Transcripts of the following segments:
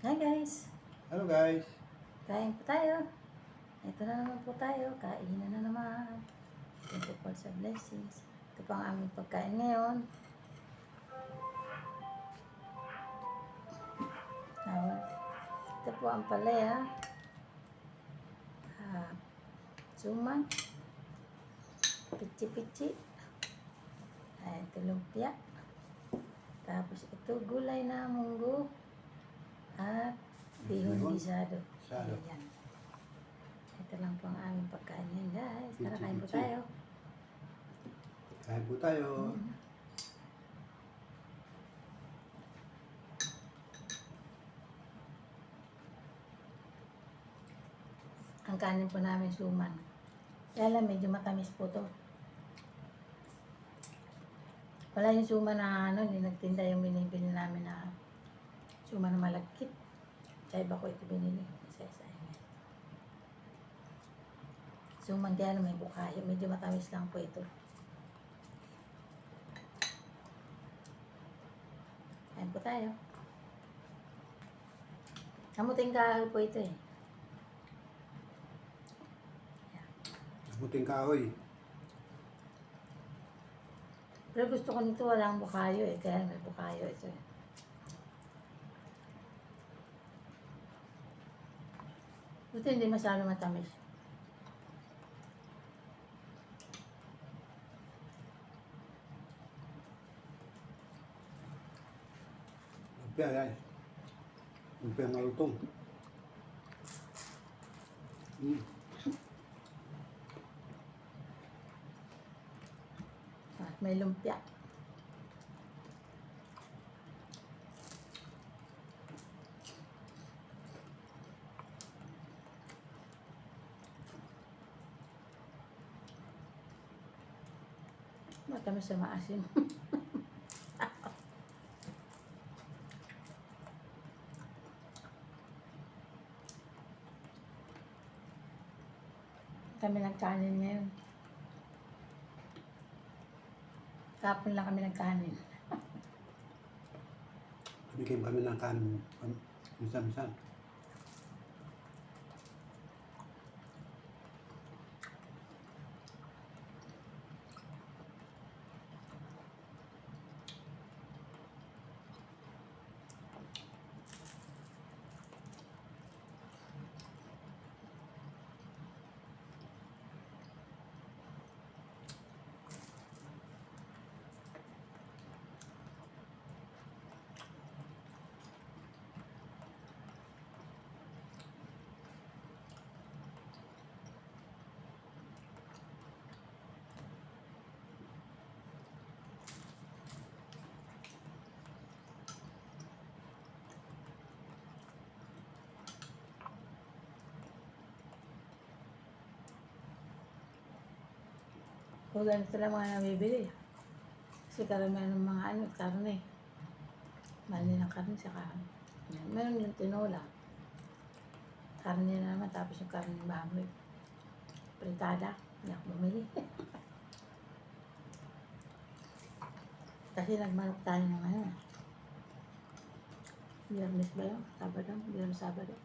Hi guys! Hello guys. Kain po tayo. Ito na naman po tayo. Kainan na naman. Thank you for sa blessings. Ito po ang aming pagkain ngayon. Ito po ang palaya. Suman. Pichi-pichi. Ito lumpia. Tapos ito gulay na munggo. At bihon gisado. Ayan. Ito lang po ang aming pagkain ngayon guys. Tara, kain po tayo. Kain po tayo. Ang kanin po namin suman. Kaya lang medyo matamis po to. Wala yung suman na hindi nagtinda yung binibili namin na suman na malagkit. Sa iba ko ito binili. Isa-isa yun. Suman kaya may bukayo. Medyo matamis lang po ito. Kain po tayo. Kamuting kahoy po ito eh. Kamuting kahoy. Pero gusto ko nito walang bukayo eh. Kaya may bukayo ito eh. Buti hindi masyado matamis. Lumpia guys. Lumpia malutong. At may lumpia. Matamis sa maasim. Kami nagkanin ngayon. Kapon lang kami nagkanin. Bigyan kami ng kanin. Minsan-minsan. Kung ganito lang mga nabibili. Kasi karamihan ng mga karne. Mali ng karne sa karne. Meron yung tinola. Karne na naman, tapos yung karne ng baboy. Pritada. Hindi ako bumili. Kasi nagmanok tayo ng ngayon. Biyernes ba yun? Sabado? Biyernes-Sabado.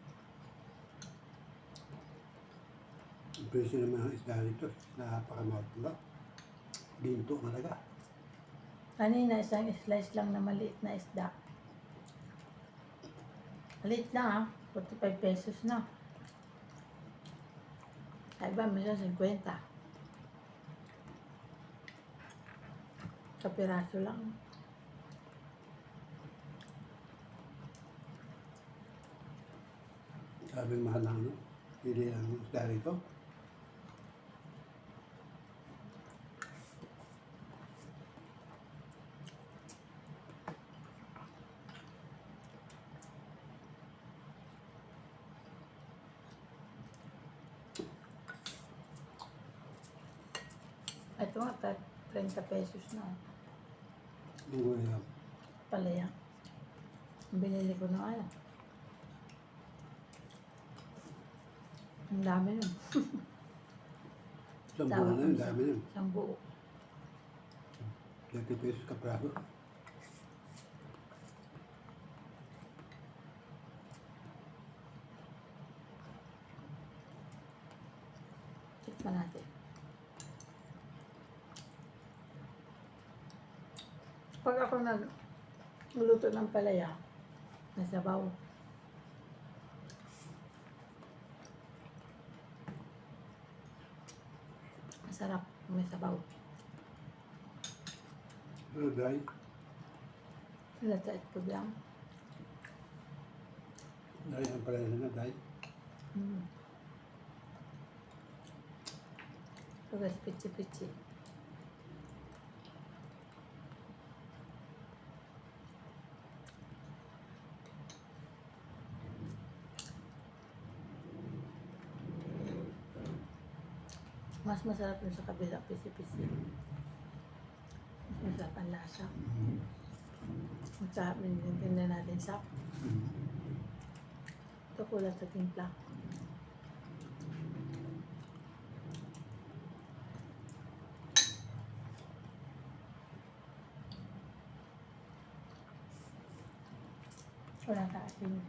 Ang presyo ng mga isda nito. Napakamahal pala. Ginto talaga. Kanina, isang slice lang na maliit na isda. Maliit na 45 pesos na. Sa iba, minsan 50. Sa piraso lang. Sabing mahal lang, no? Pili ang isda nito. Ito nga, 30 pesos na. Ang gulay. Palaya. Binili ko na ano. Ang dami nun. Isang buwan na yun, dami yun. Isang buo. 30 pesos ka praso. pa natin. Pag ako nagluto ng palaya, may sabaw. Masarap, may sabaw. Pero dry. Sila sa itlog lang. Dry ang pala na dry. Mm. Tugas pichi-pichi. Mas masarap yun sa kabila, pichi-pichi. Mas masarap ang lasa. Masarap din yung tinda natin sa ito kulang sa timpla. Wala ka atin.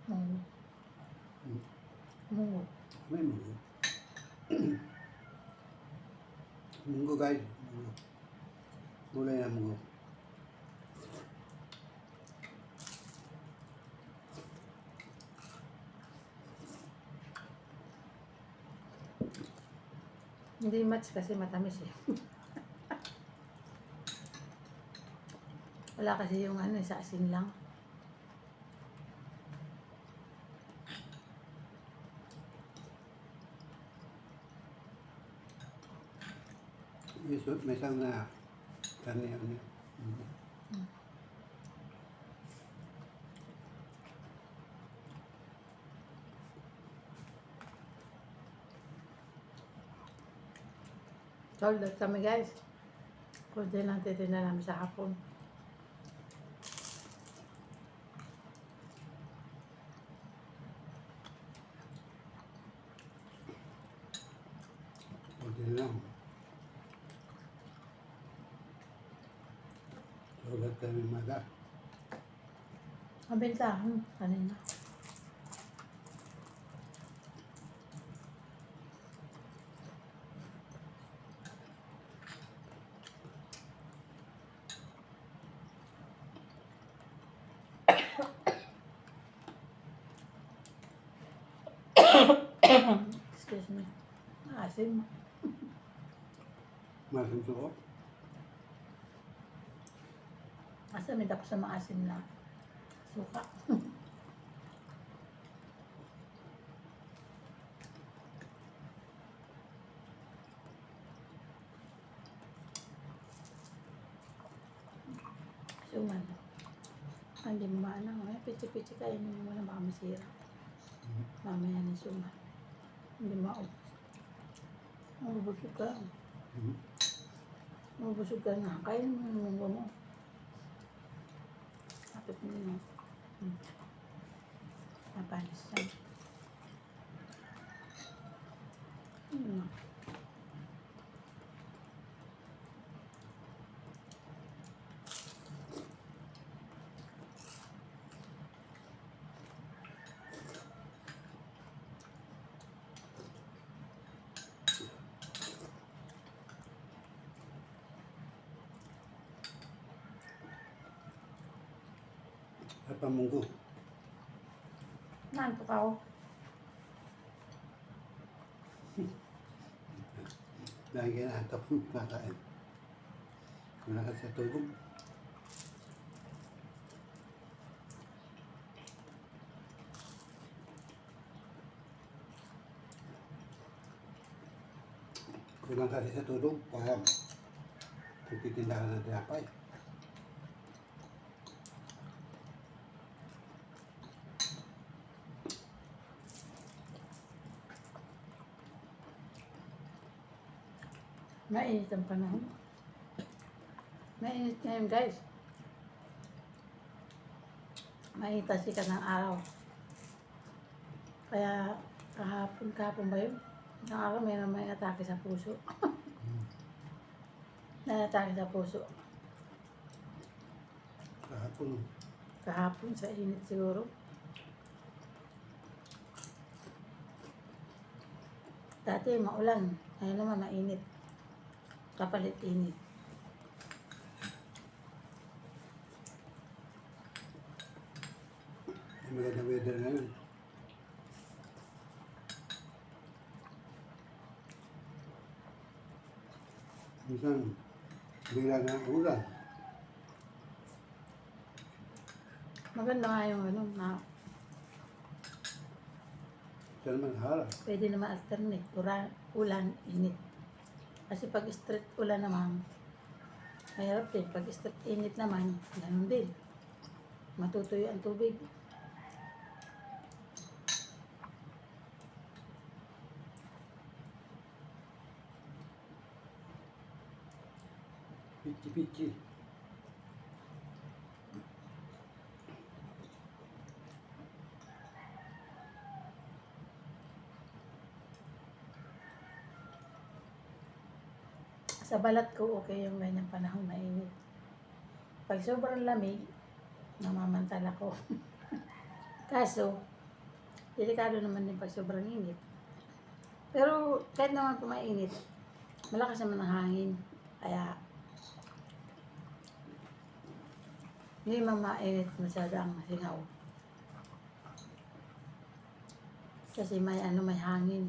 Mungo. Mungo. May munggo. Munggo guys. Munggo. Gulay na munggo. Hindi match kasi matamis eh. Wala kasi yung ano, sa asin lang. May isang na karne ano. Sold out kami guys. Kunti lang titinda namin sa hapon. Kunti lang. Sulat kami maga. Mabentahan kanina. Excuse me. Asim. Masang suko. Asa may tapos sa maasim na suka. Suman. Hindi mo maanang. Pichi-pichi kainin mo na baka masira. Mamaya na suman. Hindi maubos. Mabusog ka. Mabusog ka na. Kainin mo yung munggo mo. Kapit mo yun. Napanis siya. At pamunggo. Nantok ako. Dahil kinaantok kakain. Wala ka sa tulog. Kulang kasi sa tulog, kaya nagtitinda ka ng tinapay. Mainit ang panahon. Mainit ngayon guys. Mainit ang sikat ng araw. Kaya kahapon ba yun? Isang araw may atake sa puso. Nanatake sa puso. Kahapon, Kahapon sa init siguro. Dati maulan. Ngayon naman mainit. Kapalit init. may magandang weather ngayon. Minsan, bigla na ang ulan. Maganda nga yung ano, na Ito naman harap. pwede naman alternate. Ulan, init. Kasi pag straight ulan naman, mahirap din. Pag straight init naman, ganun din. Matutuyo ang tubig. Pichi-pichi. Sa balat ko, okay yung ganyang panahon na init. Pag sobrang lamig, namamantala ko. Kaso, delikado naman din pag sobrang init. Pero kahit naman kung mainit, malakas naman ang hangin. Kaya, hindi man mainit masyado ang singaw. Kasi may hangin.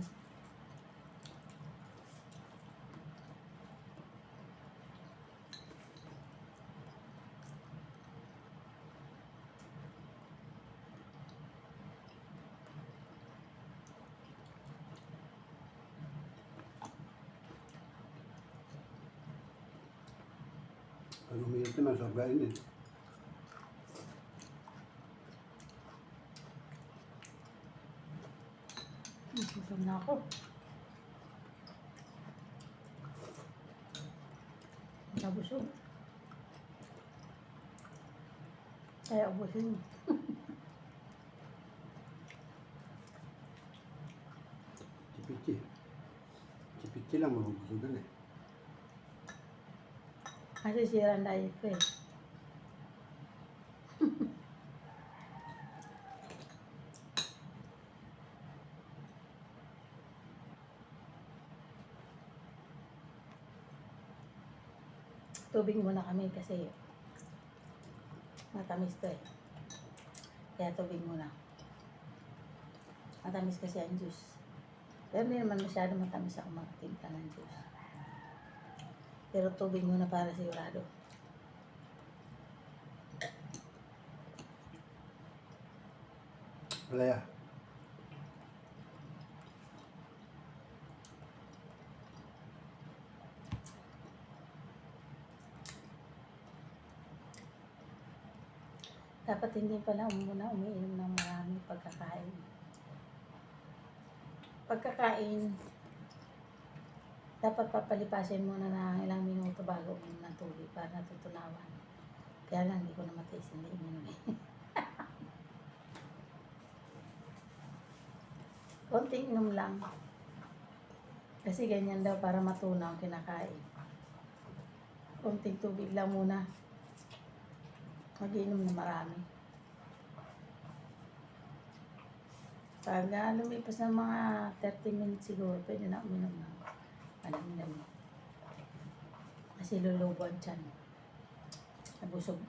Pag umiinit naman, sobra init. Busog na ako. Nabusog. Kaya ubusin mo. Pichi-pichi. Pichi-pichi lang, mabubusugan eh. Kasi sira ang diet ko eh. Tubig muna kami kasi matamis to eh. Kaya tubig muna. Matamis kasi ang juice. Pero hindi naman masyado matamis ako magtimpla ng juice. Pero tubig muna para sigurado. Malaya. Dapat hindi pala muna umiinom ng marami pagkakain. Pagkakain, dapat papalipasin muna na ilang minuto bago uminom ng tubig para natutunawan. Kaya lang, hindi ko na matiis hindi uminom eh. Konting inom lang. Kasi ganyan daw para matunaw ang kinakain. Konting tubig lang muna. Mag-inom na marami. Pag lumipas ng mga 30 minutes siguro, pwede na uminom ng panaminom. Kasi lulubog dyan. Nabusog.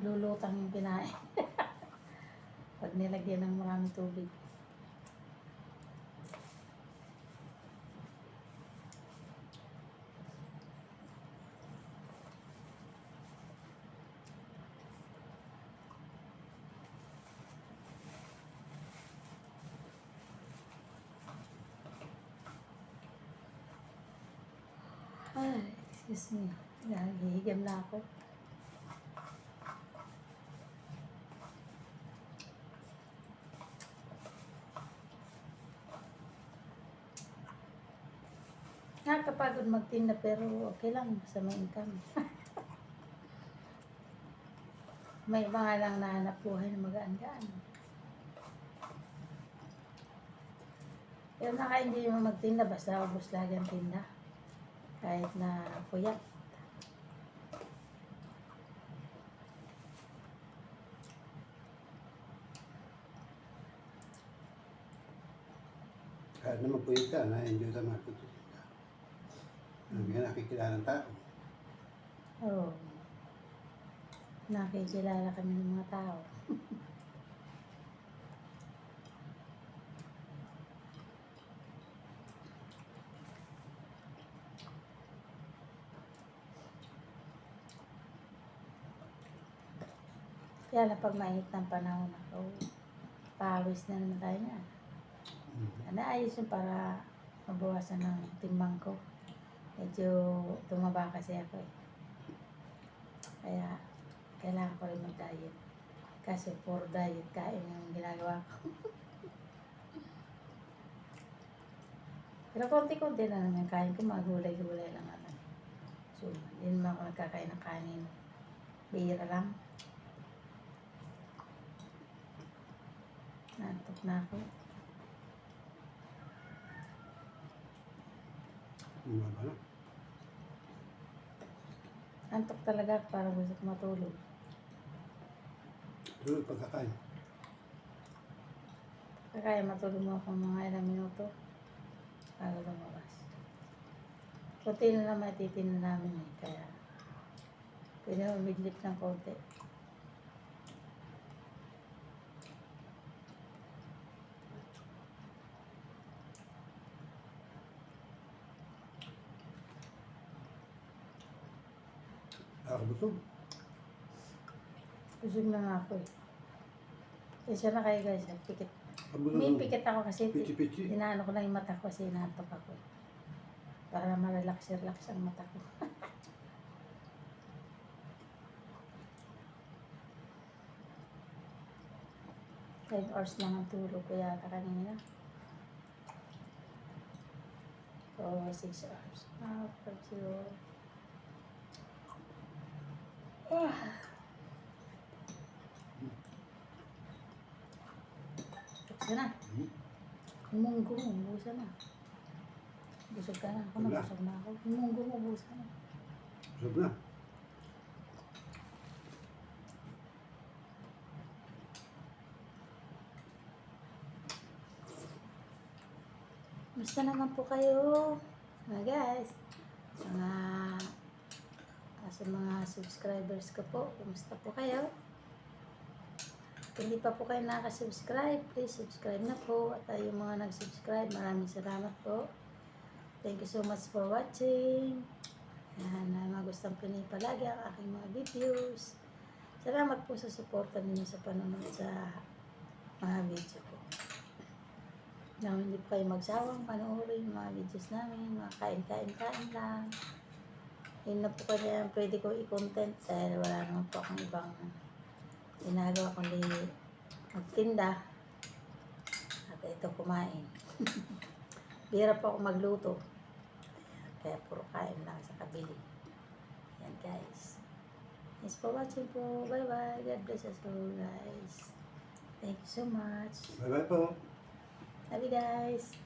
Lulutang yung kinain. Pag nilagyan ng maraming tubig. Excuse me. Nahihigam na ako. Nakakapagod magtinda pero okay lang sa may income. May mga lang nahanap buhay na magaan-gaan. Pero naka-enjoy mo magtinda basta ubos lagi ang tinda. Kahit na puyat. Kahit naman po yun ka, na-enjoy sa mga pagtitinda. Hindi ka nakikilala ng tao. Oo. Nakikilala kami ng mga tao. Kaya na pag mainit ng panahon ako, pawis na naman tayo na. Naayos yun para mabawasan ng timbang ko. Medyo tumaba kasi ako eh. Kaya kailangan ko rin mag-diet. Kasi for diet kain yung ginagawa ko. Pero konti-konti na naman kain ko, magulay-gulay lang naman. So, hindi naman ako nagkakain ng kanin. Bihira lang. Nantok na ako. Ano ba na? Antok talaga ako, parang gusto ko matulog. Doon pagkakain. Kaya matulog mo ako mga ilang minuto bago lumabas. Kunti na lang matitin na namin eh, kaya pwede mo midlip ng konti. Nakakabusog. Busog na nga ako eh. Kaya na kayo guys, pikit. Kabusog. May pikit ako kasi Pichi-pichi. inaano ko lang yung mata ko kasi inaantok ako eh. Para ma-relax-relax ang mata ko. Five hours lang ang tulog ko yata kanina. O 6 hours. Pag siguro. Tapos na. Yung munggo mo, ubusan na. Busog ka na. Ako Wala. nabusog na ako. Yung munggo mo, ubusan na. Busog na. Basta naman po kayo. Mga guys. Sa mga subscribers ko po. Kumusta po kayo? Kung hindi pa po kayo nakasubscribe, please subscribe na po. At yung mga nag-subscribe, maraming salamat po. Thank you so much for watching. Yan, magustuhan ko niyo palagi ang aking mga videos. Salamat po sa suporta ninyo sa panonood sa mga video ko. Na hindi po kayo magsawang panoorin yung mga videos namin, mga kain-kain-kain lang. Yun na po kaya pwede ko i-content dahil wala naman po akong ibang ginagawa kundi magtinda at ito kumain. Bihira po ako magluto. Kaya puro kain lang sa kabili. Yan guys. Thanks for watching po. Bye bye. God bless us all guys. Thank you so much. Bye-bye po. Love you guys.